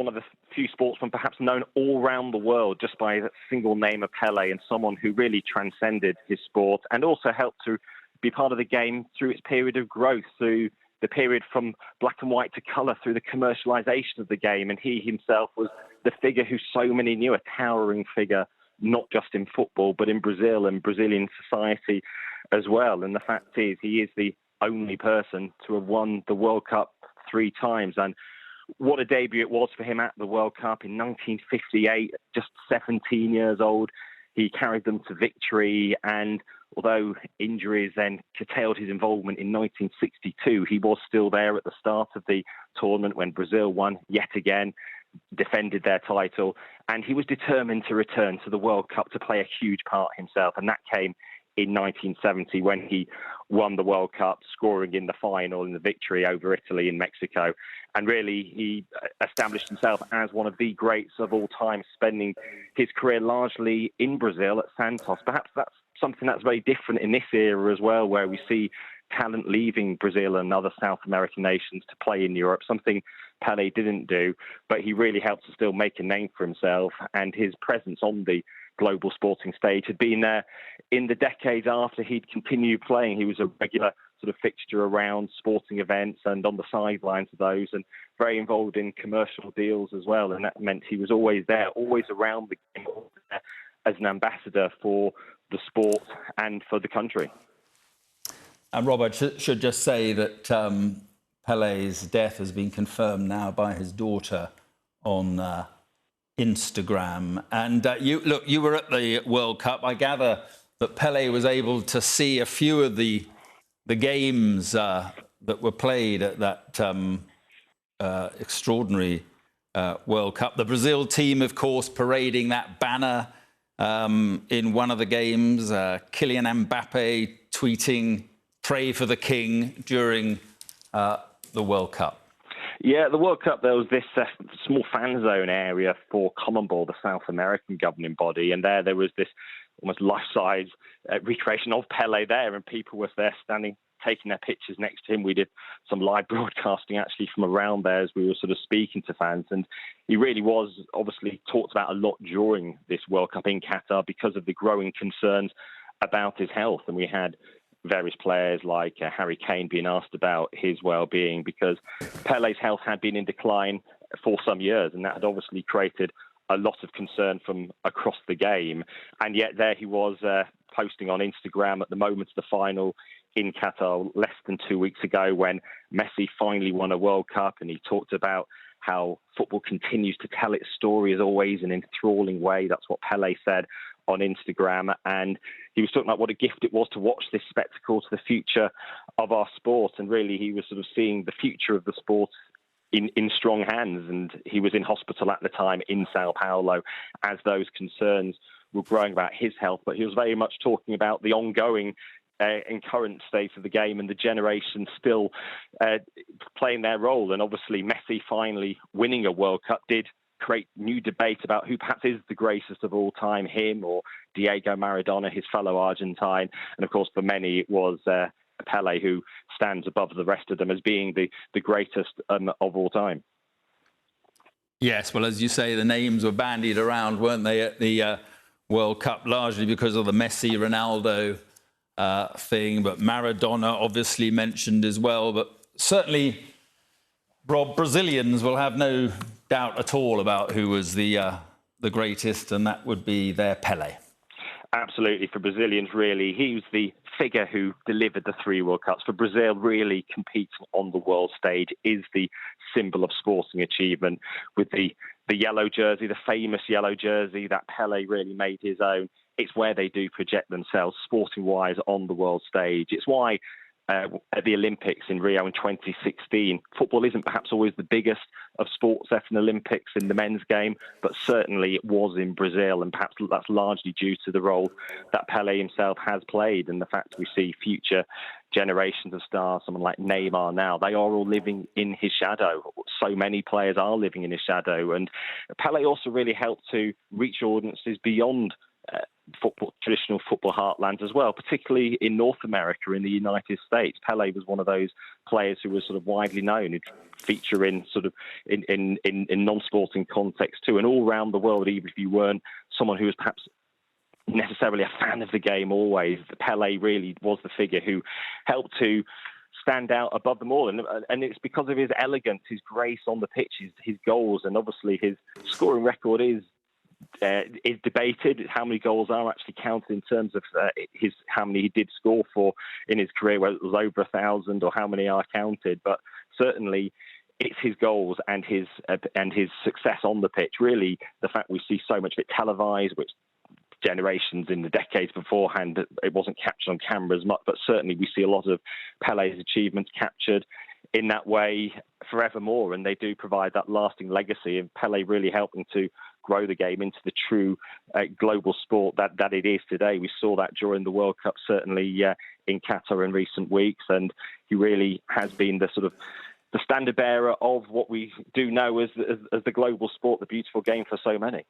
one of the few sportsmen perhaps known all around the world just by that single name of Pele, and someone who really transcended his sport and also helped to be part of the game through its period of growth, through the period from black and white to colour, through the commercialisation of the game. And he himself was the figure who so many knew, a towering figure, not just in football, but in Brazil and Brazilian society as well. And the fact is, he is the only person to have won the World Cup 3 times. And what a debut it was for him at the World Cup in 1958, just 17 years old. He carried them to victory, and although injuries then curtailed his involvement in 1962, he was still there at the start of the tournament when Brazil won yet again, defended their title, and he was determined to return to the World Cup to play a huge part himself, and that came in 1970 when he won the World Cup, scoring in the final in the victory over Italy and Mexico. And really, he established himself as one of the greats of all time, spending his career largely in Brazil at Santos. Perhaps that's something that's very different in this era as well, where we see talent leaving Brazil and other South American nations to play in Europe, something Pele didn't do, but he really helped to still make a name for himself, and his presence on the global sporting stage had been there in the decades after he'd continued playing. He was a regular sort of fixture around sporting events and on the sidelines of those, and very involved in commercial deals as well. And that meant he was always there, always around the game, as an ambassador for the sport and for the country. And Robert should just say that Pele's death has been confirmed now by his daughter on Instagram. And you were at the World Cup. I gather that Pele was able to see a few of the games that were played at that extraordinary World Cup. The Brazil team, of course, parading that banner in one of the games. Kylian Mbappe tweeting, "Pray for the King," during the World Cup. Yeah, the World Cup, there was this small fan zone area for CONMEBOL, the South American governing body, and there was this almost life-size recreation of Pele there, and people were there standing, taking their pictures next to him. We did some live broadcasting actually from around there as we were sort of speaking to fans, and he really was obviously talked about a lot during this World Cup in Qatar because of the growing concerns about his health. And we had various players like Harry Kane being asked about his well-being because Pele's health had been in decline for some years, and that had obviously created a lot of concern from across the game. And yet there he was posting on Instagram at the moment of the final in Qatar less than 2 weeks ago when Messi finally won a World Cup, and he talked about how football continues to tell its story as always in an enthralling way. That's what Pele said on Instagram, and he was talking about what a gift it was to watch this spectacle, to the future of our sport, and really he was sort of seeing the future of the sport in strong hands. And he was in hospital at the time in Sao Paulo as those concerns were growing about his health, but he was very much talking about the ongoing and current state of the game and the generation still playing their role. And obviously Messi finally winning a World Cup did create new debate about who perhaps is the greatest of all time, him or Diego Maradona, his fellow Argentine. And of course, for many, it was Pele who stands above the rest of them as being the greatest of all time. Yes, well, as you say, the names were bandied around, weren't they, at the World Cup, largely because of the Messi, Ronaldo thing, but Maradona obviously mentioned as well. But certainly, Rob, Brazilians will have no doubt at all about who was the greatest, and that would be their Pele. Absolutely. For Brazilians, really, he was the figure who delivered the 3 World Cups. For Brazil, really competing on the world stage is the symbol of sporting achievement. With the yellow jersey, the famous yellow jersey that Pele really made his own, it's where they do project themselves sporting-wise on the world stage. It's why at the Olympics in Rio in 2016, football isn't perhaps always the biggest of sports at an Olympics in the men's game, but certainly it was in Brazil, and perhaps that's largely due to the role that Pele himself has played and the fact we see future generations of stars, someone like Neymar now, they are all living in his shadow. So many players are living in his shadow, and Pele also really helped to reach audiences beyond traditional football heartlands as well, particularly in North America, in the United States. Pele was one of those players who was sort of widely known, who'd feature in sort of in non-sporting context too, and all around the world, even if you weren't someone who was perhaps necessarily a fan of the game always, Pele really was the figure who helped to stand out above them all. And it's because of his elegance, his grace on the pitch, his goals, and obviously his scoring record is debated. How many goals are actually counted in terms of how many he did score for in his career, whether it was over 1,000 or how many are counted. But certainly it's his goals and his success on the pitch. Really, the fact we see so much of it televised, which generations in the decades beforehand, it wasn't captured on camera as much, but certainly we see a lot of Pele's achievements captured in that way forevermore, and they do provide that lasting legacy of Pele really helping to grow the game into the true global sport that it is today. We saw that during the World Cup, certainly in Qatar in recent weeks, and he really has been the sort of the standard bearer of what we do know as the global sport, the beautiful game for so many.